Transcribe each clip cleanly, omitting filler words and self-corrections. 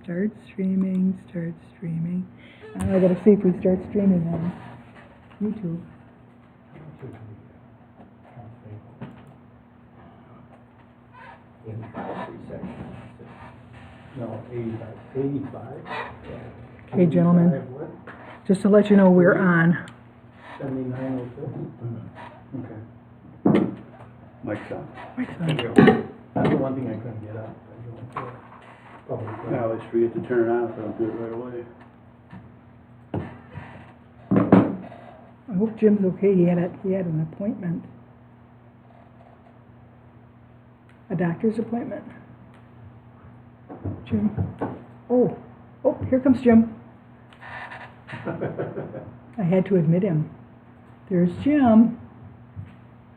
Start streaming, start streaming. I gotta see if we start streaming on YouTube. No, 85. 85? Okay, gentlemen, just to let you know we're on. 7906? Okay. Mike's on. Mike's There on. you go. That's the one thing I couldn't get up. I always forget to turn it on, so I'll do it right away. I hope Jim's okay. He had an appointment. A doctor's appointment. Jim. Oh, here comes Jim. I had to admit him. There's Jim.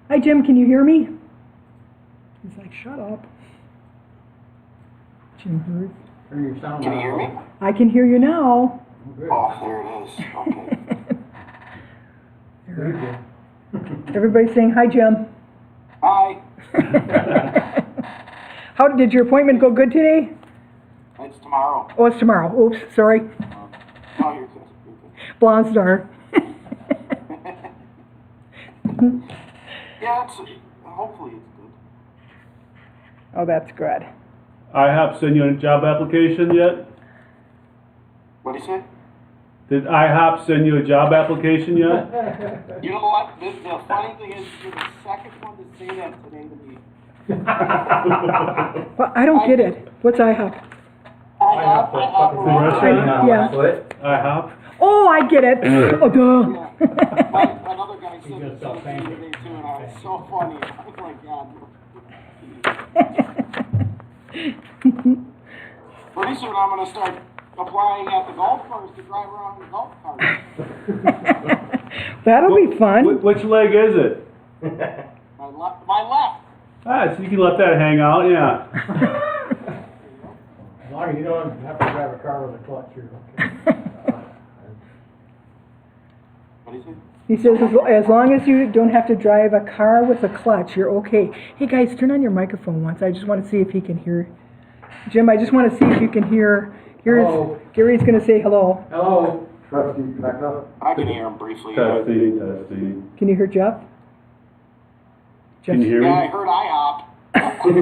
Hi, Jim, can you hear me? He's like, shut up. Jim heard. Turn your sound Can you hear me? I can hear you now. Good. Oh, there it is. Okay. There you go. Everybody's saying, hi, Jim. Hi. How did your appointment go good today? It's tomorrow. Oh, it's tomorrow. Oops, sorry. No, you're good. You're good. Blonde Star. Yeah, hopefully it's good. Oh, that's good. IHOP send you a job application yet? What do you say? Did IHOP send you a job application yet? You know what? The funny thing is, you're the second one to say that today to me. Well, I don't get it. What's IHOP? Yeah. IHOP? Oh, I get it. Oh, duh. Another guy said the same thing today too, and I was so funny. I was like, God. Pretty soon I'm going to start applying at the golf course to drive around in the golf cart. That'll be fun. Which leg is it? My left. Ah, so you can let that hang out, yeah. As long as you don't have to drive a car with a clutch, you're okay. What do you say? He says as long as you don't have to drive a car with a clutch, you're okay. Hey, guys, turn on your microphone once. I just want to see if he can hear. Jim, I just want to see if you can hear. Hello. Gary's going to say hello. Hello. I can hear him briefly. Testing, testing. Can you hear Jeff? Can you hear me? Yeah, I heard IHOP.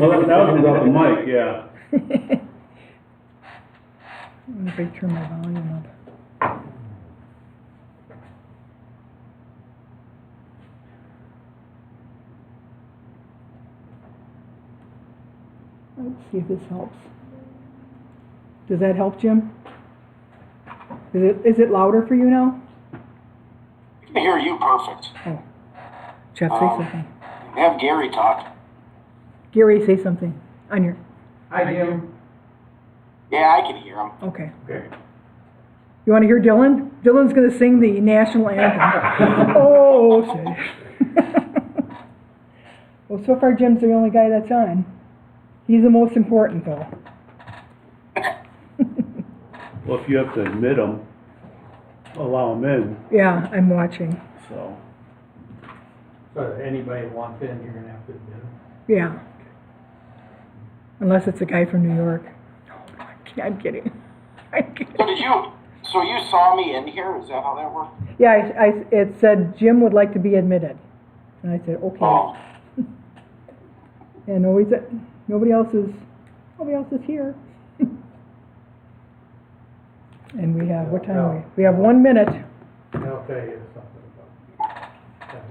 Well, that was about the mic, yeah. Let me turn my volume up. Let's see if this helps. Does that help, Jim? Is it louder for you now? I can hear you perfect. Oh, Jeff, say something. Have Gary talk. Gary, say something on your. Hi, Jim. Yeah, I can hear him. Okay. Okay. You want to hear Dylan? Dylan's going to sing the national anthem. Oh, say. Well, so far Jim's the only guy that's on. He's the most important, though. Well, if you have to admit them, allow them in, Yeah, I'm watching. so. So anybody that wants in, you're gonna have to admit them. Yeah. Unless it's a guy from New York. No, I'm kidding. I'm kidding. So you saw me in here? Is that how that worked? Yeah, it said Jim would like to be admitted. And I said, okay. Oh. And nobody else is here. And we have, what time are we? We have 1 minute. And I'll tell you something about that.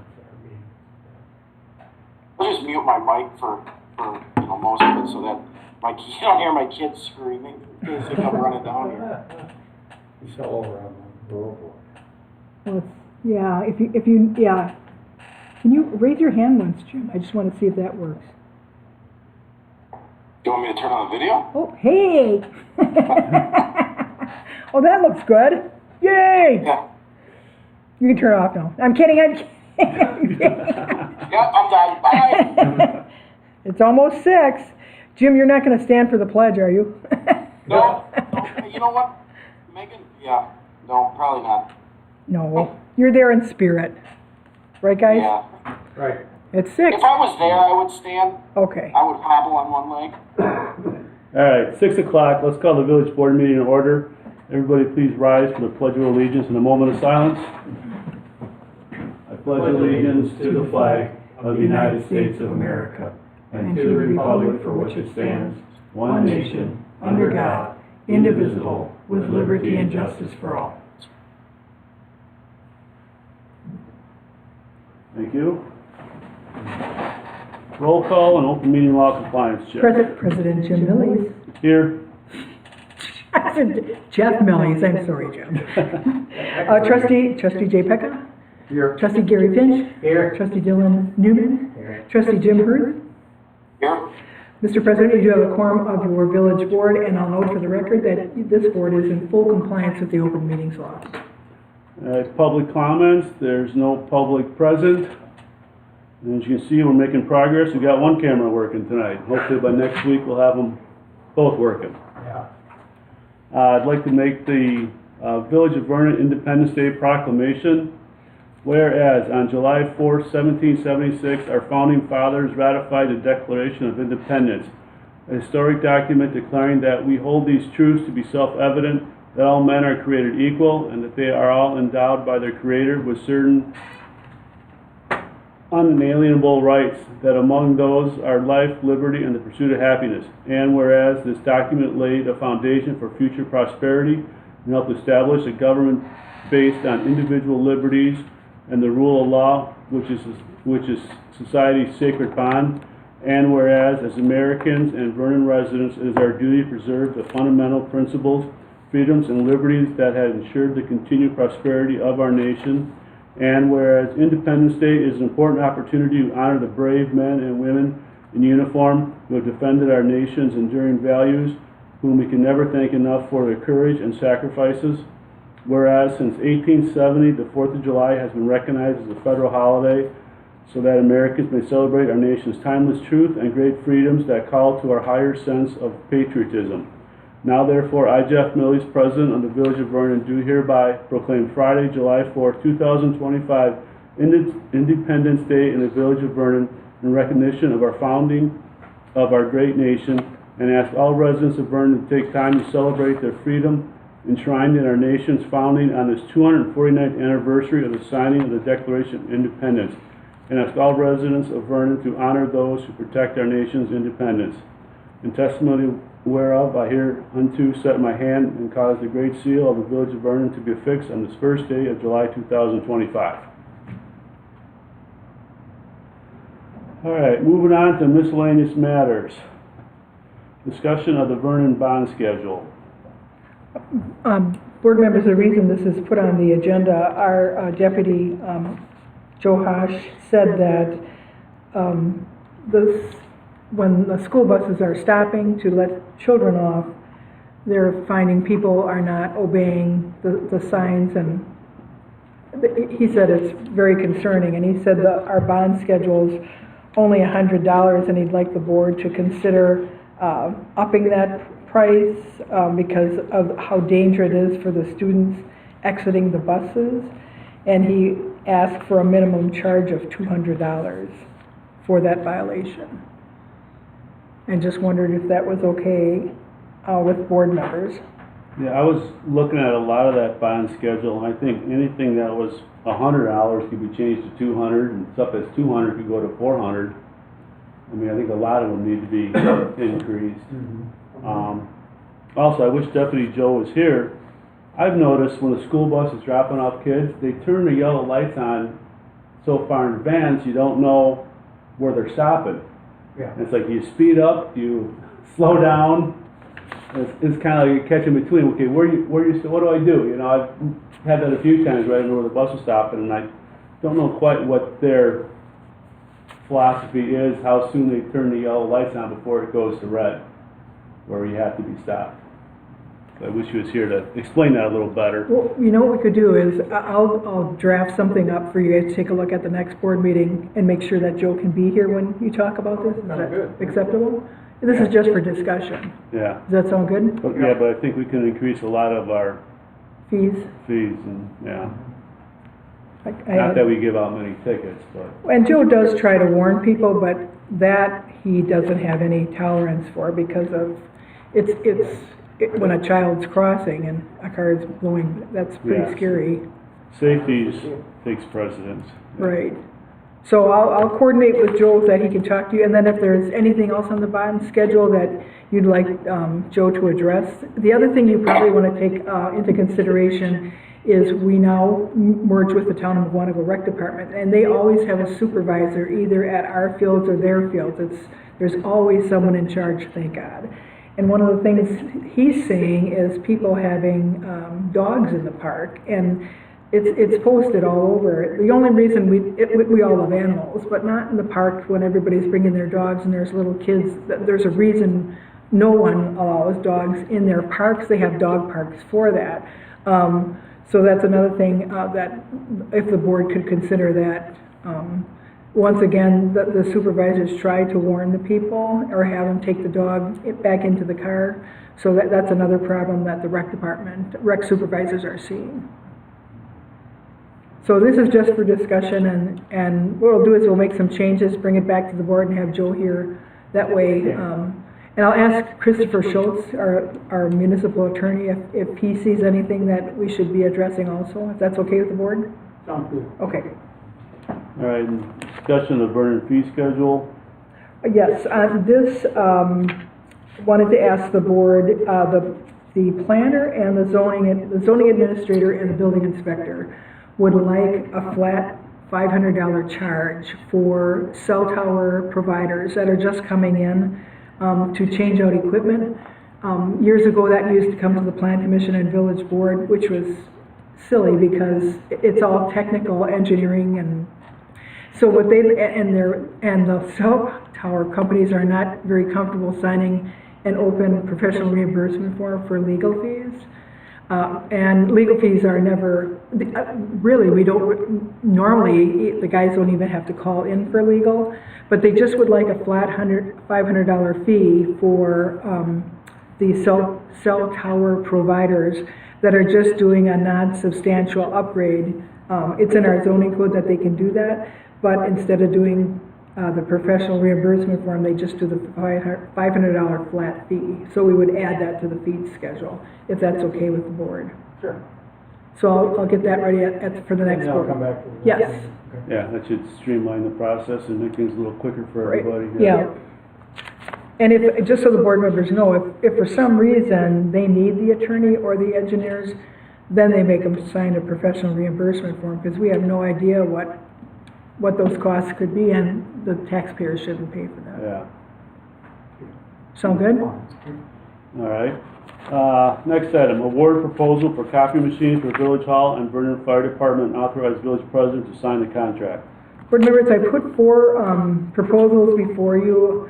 I'll just mute my mic for most of it so that you don't hear my kids screaming in case they come running down here. You still over on the road. Well, yeah, if you, yeah. Can you raise your hand once, Jim? I just want to see if that works. You want me to turn on the video? Oh, hey! Oh, that looks good. Yay! Yeah. You can turn it off now. I'm kidding. Yeah, I'm done. Bye. It's almost 6. Jim, you're not going to stand for the pledge, are you? No. You know what, Megan? Yeah. No, probably not. No. You're there in spirit. Right, guys? Yeah. Right. It's 6. If I was there, I would stand. Okay. I would hobble on one leg. All right, 6 o'clock, let's call the village board meeting in order. Everybody please rise for the pledge of allegiance in a moment of silence. I pledge allegiance to the flag of the United States of America and to the republic for which it stands, one nation, under God, indivisible, with liberty and justice for all. Thank you. Roll call and open meeting law compliance check. President Jim Millies. Here. I said Jeff Millies, I'm sorry, Jeff. Trustee Jay Pecca. Here. Trustee Gary Finch. Here. Trustee Dylan Newman. Here. Trustee Jim Hurd. Here? Mr. President, you do have a quorum of your village board, and I'll note for the record that this board is in full compliance with the open meetings law. Public comments, there's no public present. And as you can see, we're making progress. We got one camera working tonight. Hopefully by next week, we'll have them both working. Yeah. I'd like to make the Village of Vernon Independence Day proclamation. Whereas on July 4th, 1776, our founding fathers ratified the Declaration of Independence, a historic document declaring that we hold these truths to be self-evident, that all men are created equal, and that they are all endowed by their Creator with certain unalienable rights, that among those are life, liberty, and the pursuit of happiness. And whereas this document laid a foundation for future prosperity and helped establish a government based on individual liberties and the rule of law, which is society's sacred bond. And whereas as Americans and Vernon residents, it is our duty to preserve the fundamental principles, freedoms, and liberties that have ensured the continued prosperity of our nation. And whereas Independence Day is an important opportunity to honor the brave men and women in uniform who have defended our nation's enduring values, whom we can never thank enough for their courage and sacrifices. Whereas since 1870, the 4th of July has been recognized as a federal holiday so that Americans may celebrate our nation's timeless truth and great freedoms that call to our higher sense of patriotism. Now therefore, I, Jeff Millies, President of the Village of Vernon, do hereby proclaim Friday, July 4th, 2025, Independence Day in the Village of Vernon in recognition of our founding of our great nation, and ask all residents of Vernon to take time to celebrate their freedom enshrined in our nation's founding on this 249th anniversary of the signing of the Declaration of Independence, and ask all residents of Vernon to honor those who protect our nation's independence. In testimony whereof, I hereunto set my hand and cause the great seal of the Village of Vernon to be affixed on this first day of July 2025. All right, moving on to miscellaneous matters. Discussion of the Vernon bond schedule. Board members, the reason this is put on the agenda, our deputy, Joe Hosh, said that when the school buses are stopping to let children off, they're finding people are not obeying the signs, and he said it's very concerning, and he said that our bond schedule's only $100, and he'd like the board to consider upping that price because of how dangerous it is for the students exiting the buses, and he asked for a minimum charge of $200 for that violation. And just wondered if that was okay with board members. Yeah, I was looking at a lot of that bond schedule, and I think anything that was $100 could be changed to $200, and stuff that's $200 could go to $400. I mean, I think a lot of them need to be increased. Also, I wish Deputy Joe was here. I've noticed when the school bus is dropping off kids, they turn the yellow lights on so far in advance you don't know where they're stopping. Yeah. And it's like you speed up, you slow down. It's kind of like you're catching between. Okay, what do I do? You know, I've had that a few times where I don't know where the bus is stopping, and I don't know quite what their philosophy is, how soon they turn the yellow lights on before it goes to red, where you have to be stopped. So I wish he was here to explain that a little better. Well, you know what we could do is I'll draft something up for you guys to take a look at the next board meeting and make sure that Joe can be here when you talk about this. Is that good. acceptable? This is just for discussion. Yeah. Does that sound good? But, yeah, but I think we can increase a lot of our Fees? fees, and yeah. I Not that we give out many tickets, but And Joe does try to warn people, but that he doesn't have any tolerance for because of, when a child's crossing and a car is blowing, that's pretty Yeah. scary. Safety takes precedence. Right. So I'll coordinate with Joe that he can talk to you, and then if there's anything else on the bond schedule that you'd like Joe to address. The other thing you probably want to take into consideration is we now merge with the Town of Mukwonago Rec Department, and they always have a supervisor either at our fields or their fields. There's always someone in charge, thank God. And one of the things he's saying is people having dogs in the park, and it's posted all over. The only reason we all love animals, but not in the park when everybody's bringing their dogs and there's little kids. There's a reason no one allows dogs in their parks. They have dog parks for that. So that's another thing that if the board could consider that. Once again, the supervisors try to warn the people or have them take the dog back into the car. So that's another problem that the rec supervisors are seeing. So this is just for discussion, and what we'll do is we'll make some changes, bring it back to the board, and have Joe here that way. And I'll ask Christopher Schultz, our municipal attorney, if he sees anything that we should be addressing also, if that's okay with the board? Sounds good. Okay. All right, and discussion of Vernon fee schedule. Yes, this, wanted to ask the board, the planner and the zoning administrator and the building inspector would like a flat $500 charge for cell tower providers that are just coming in to change out equipment. Years ago, that used to come to the Plan Commission and Village Board, which was silly because it's all technical engineering, and so what and the cell tower companies are not very comfortable signing an open professional reimbursement form for legal fees. And legal fees are never, really, we don't, normally, the guys don't even have to call in for legal, but they just would like a flat $500 fee for the cell tower providers that are just doing a non-substantial upgrade. It's in our zoning code that they can do that, but instead of doing the professional reimbursement form, they just do the $500 flat fee. So we would add that to the fee schedule, if that's okay with the board. Sure. So I'll get that ready for the next And then I'll board. come back to the. Yes. Okay. Yeah, that should streamline the process and make things a little quicker for Right. everybody. Yeah. And if, just so the board members know, if for some reason they need the attorney or the engineers, then they make them sign a professional reimbursement form, because we have no idea what those costs could be, and the taxpayers shouldn't pay for that. Yeah, Sound good? all right. Next item, award proposal for copy machine for Village Hall and Vernon Fire Department, authorize village president to sign the contract. Board members, I put 4 proposals before you.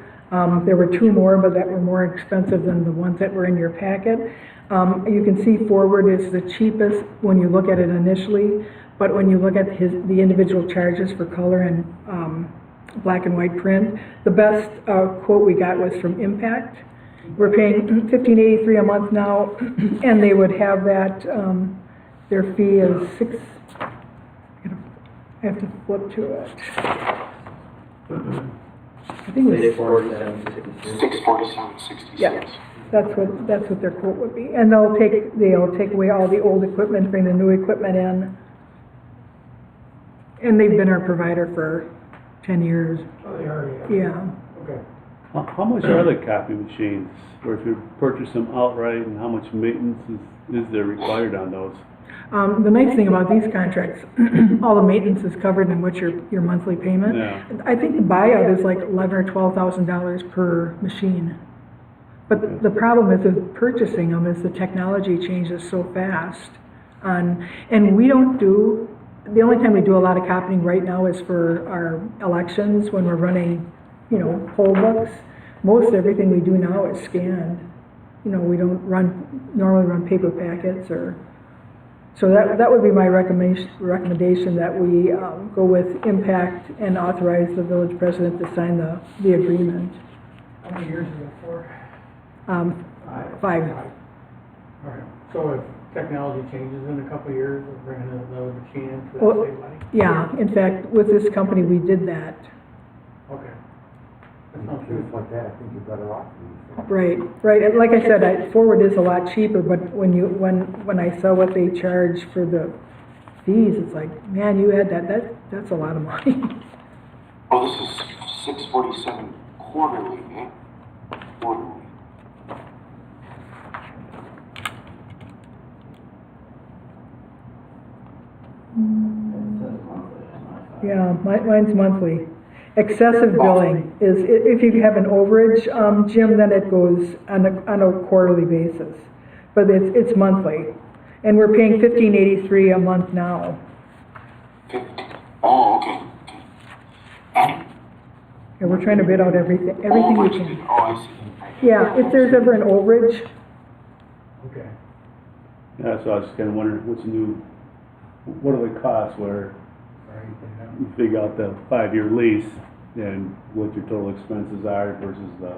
There were 2 more, but that were more expensive than the ones that were in your packet. You can see Forward is the cheapest when you look at it initially, but when you look at the individual charges for color and black and white print, the best quote we got was from Impact. We're paying $15.83 a month now, and they would have that, their fee is I have to flip to it. I think it was, 647.66. yeah, that's what their quote would be. And they'll take away all the old equipment, bring the new equipment in. And they've been our provider for 10 years, Oh, they are, yeah. Okay. How much are the copy machines, or if you purchase them outright, and how much maintenance is there required on those? The nice thing about these contracts, all the maintenance is covered in what's your monthly payment. Yeah. I think the buyout is like $11,000 or $12,000 per machine. But the problem is with purchasing them is the technology changes so fast. And we don't do, the only time we do a lot of copying right now is for our elections, when we're running, poll books. Most everything we do now is scanned. We don't normally run paper packets or. So that would be my recommendation, that we go with Impact and authorize the village president to sign the agreement. How many years is it for? 5. All right. So if technology changes in a couple of years, we're bringing another machine in for Well, that same money? Yeah, in fact, with this company, we did that. Okay. That sounds Things good. like that, I think you're better off. Right, right, and like I said, forward is a lot cheaper, but when I saw what they charge for the fees, it's like, man, you add that's a lot of money. Oh, this is 647 quarterly, eh? Quarterly. Yeah, mine's monthly. Excessive billing is, if you have an overage, Jim, then it goes on a quarterly basis. But it's monthly. And we're paying $15.83 a month now. 50. Oh, okay. Okay. And we're trying to bid out everything we Overage can. bid. Oh, I see. Yeah, if there's ever an overage, Okay. Yeah, so I was kinda wondering, what's the new, what are the costs where Right, yeah. you figure out the 5-year lease and what your total expenses are versus the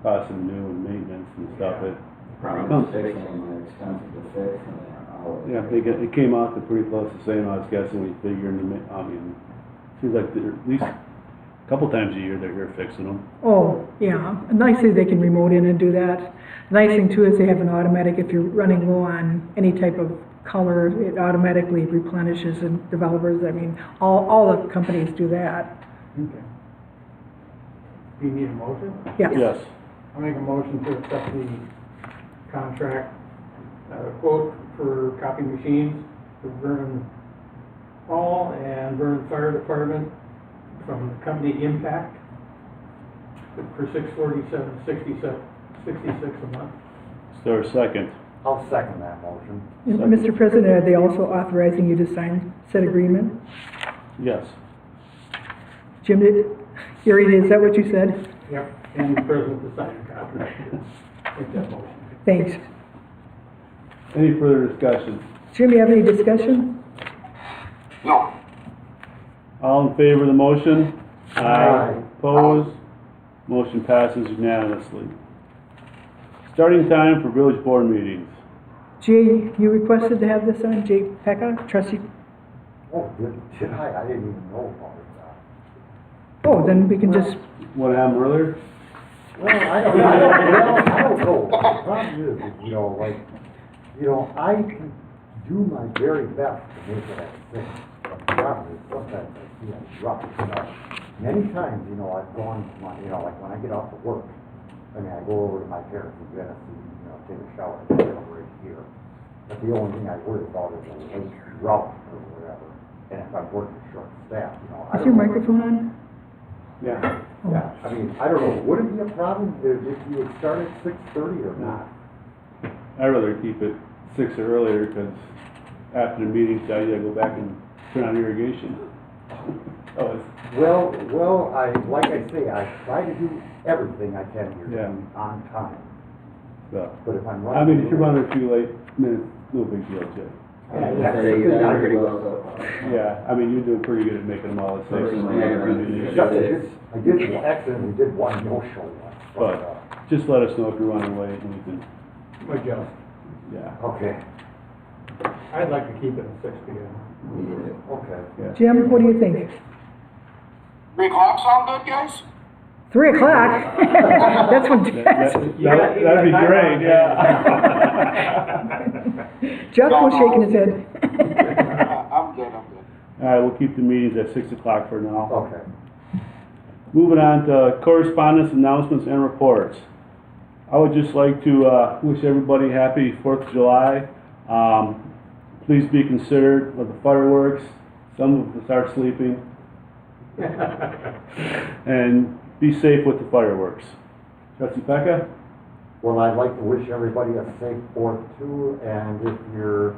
cost of new and maintenance and stuff, Yeah. it Probably fixing them, expensive to fix, and all. yeah, it came out to pretty close to the same, I was guessing, when you figure in the, I mean, seems like they're at least a couple times a year they're here fixing them. oh, yeah, nicely they can remote in and do that. Nice thing too is they have an automatic, if you're running low on any type of color, it automatically replenishes, and developers, I mean, all the companies do that. Okay. Do you need a motion? Yes. Yes, I'll make a motion to accept the contract, quote for copy machines for Vernon Hall and Vernon Fire Department from the company Impact for $647.66 a month. is there a second? I'll second that motion. Mr. President, are they also authorizing you to sign said agreement? Yes. Jim, Gary, is that what you said? Yep. And the president to sign the contract. Make that motion. Thanks. Any further discussion? Jim, you have any discussion? No. All in favor of the motion? Aye. Opposed? Motion passes unanimously. Starting time for village board meetings. Jay, you requested to have this on, Jay Pecca, trustee? Oh, did I? I didn't even know about Oh, then we can just, Want to have them earlier? that. Well, I don't know. The problem is, I can do my very best to make it a thing. But the problem is, sometimes I feel rough, Many times, I've gone to my, like when I get off of work, I go over to my parents in Genesee, take a shower, and get over right here. But the only thing I worry about is a late route or whatever. And if I'm working short staff, I is don't your know. microphone on? Yeah. Yeah, I don't know, would it be a problem if you would start at 6:30 or not? I'd rather keep it 6 or earlier, because after the meeting, I gotta go back and turn on irrigation. Oh, it's, Well, like I say, I try to do everything I can here to Yeah. be on time. so. But if I'm running. I mean, if you're running a few late minutes, no big deal, Jay. Yeah, You that's said the you thing, done I pretty really- well so far. Yeah, I mean, you're doing pretty good at making them all at 6. Personally, I accidentally did one no-show once, But just let us know if you're running late and we can, Adjust. yeah, Okay, I'd like to keep it at 6 p.m. We did it. okay. yeah. Jim, what do you think? 3 o'clock sound good, guys? 3 o'clock? That's when That'd be great, yeah. Jeff was shaking his head. I'm good. All right, we'll keep the meetings at 6 o'clock for now. Okay. Moving on to correspondence, announcements, and reports. I would just like to wish everybody happy 4th of July. Please be considerate of the fireworks. Some of us are sleeping. And be safe with the fireworks. Trustee Pecca? Well, I'd like to wish everybody a safe 4th too, and if you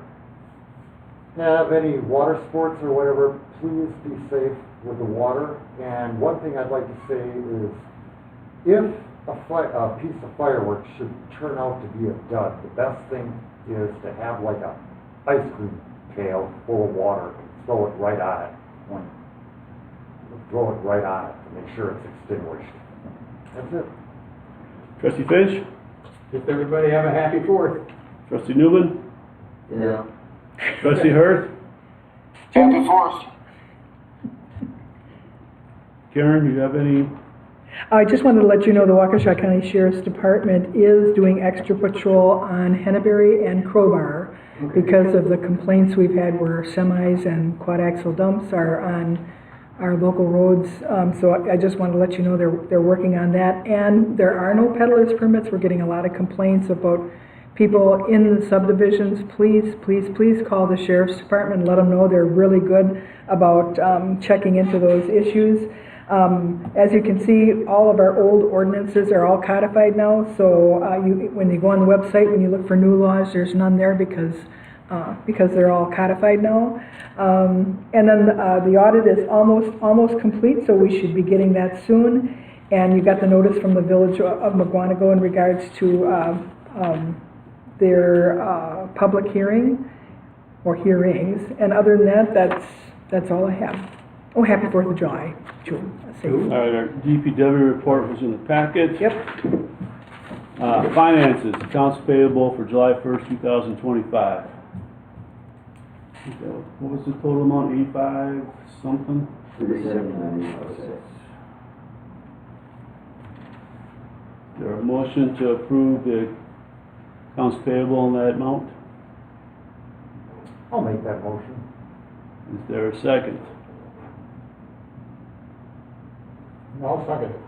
have any water sports or whatever, please be safe with the water. And one thing I'd like to say is, if a piece of fireworks should turn out to be a dud, the best thing is to have like a ice cream pail full of water and throw it right on it. Throw it right on it to make sure it's extinguished. That's it. Trustee Finch? Just everybody have a happy 4th. Trustee Newman? Yeah. Trustee Hurth? Happy 4th. Karen, do you have any? I just wanted to let you know the Waukesha County Sheriff's Department is doing extra patrol on Henneberry and Crowbar because of the complaints we've had where semis and quad axle dumps are on our local roads. So I just wanted to let you know they're working on that. And there are no peddler's permits. We're getting a lot of complaints about people in the subdivisions. Please, please, please call the Sheriff's Department and let them know they're really good about checking into those issues. As you can see, all of our old ordinances are all codified now, so when you go on the website, when you look for new laws, there's none there because they're all codified now. And then the audit is almost complete, so we should be getting that soon. And you got the notice from the Village of Mukwonago in regards to their public hearing, or hearings. And other than that, that's all I have. Oh, happy 4th of July, June. All right, our DPW report was in the packet. Yep. Finances, accounts payable for July 1st, 2025. What was the total amount, 85 something? 37,906. Is there a motion to approve the accounts payable in that amount? I'll make that motion. Is there a second? I'll second it.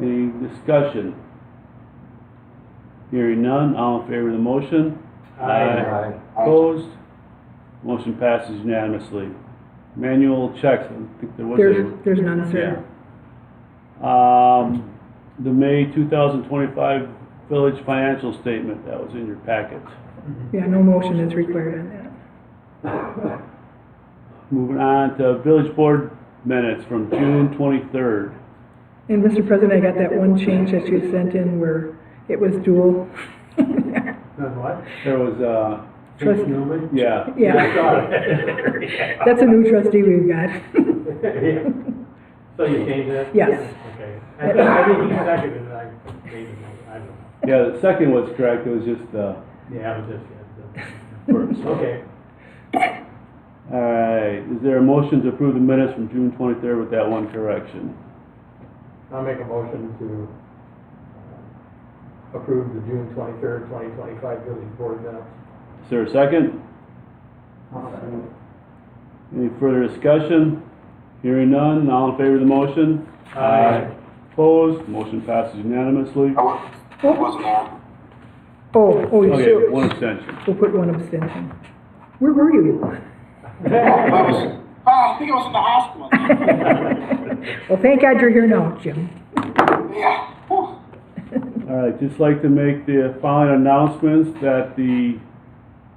Any discussion? Hearing none, all in favor of the motion? Aye. Opposed? Motion passes unanimously. Manual checks, I think there was There's none, sir. The May 2025 village financial statement, that was in your packet. Yeah, no motion is required on that. Moving on to village board minutes from June 23rd. And Mr. President, I got that one change that you sent in where it was dual. Then what? There was, Trust- Newman? yeah. Yeah. That's a new trustee we've got. So you changed that? Yes. Okay. I think he seconded it, I changed it, I don't know. Yeah, the second was correct, it was just, Yeah, I was just, first. okay. All right, is there a motion to approve the minutes from June 23rd with that one correction? I'll make a motion to approve the June 23rd, 2025 village board minutes. Is there a second? Any further discussion? Hearing none, all in favor of the motion? Aye. Opposed? Motion passes unanimously. I wasn't there. Oh, you Okay, should. one abstention. We'll put one abstention. Where were you? I think I was in the hospital. Well, thank God you're here now, Jim. Yeah. Whew. All right, just like to make the following announcements that the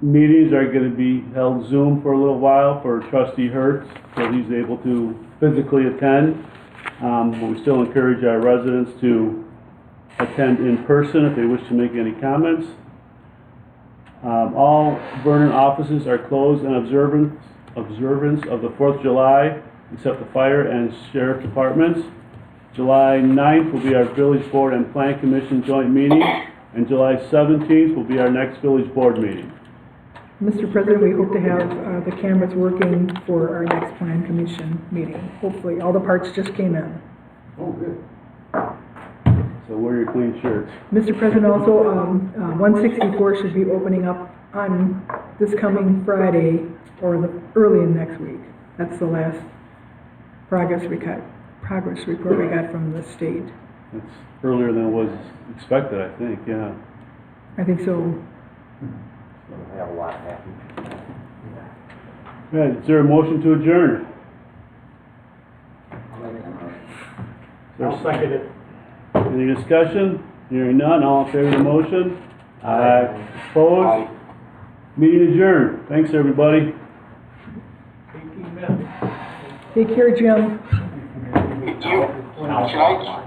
meetings are going to be held Zoom for a little while for Trustee Hertz, so he's able to physically attend. But we still encourage our residents to attend in person if they wish to make any comments. All Vernon offices are closed in observance of the 4th of July, except the fire and sheriff departments. July 9th will be our village board and plan commission joint meeting, and July 17th will be our next village board meeting. Mr. President, we hope to have the cameras working for our next plan commission meeting. Hopefully, all the parts just came in. Oh, good. So wear your clean shirts. Mr. President, also, 164 should be opening up on this coming Friday or early in next week. That's the last progress report we got from the state. It's earlier than was expected, I think, yeah. I think so. I have a lot happy. Right, is there a motion to adjourn? I'll make that motion. Is there I'll second it. any discussion? Hearing none, all in favor of the motion? Aye. Opposed? Aye. Meeting adjourned. Thanks, everybody. 18 minutes. Take care, Jim. Do you, should I,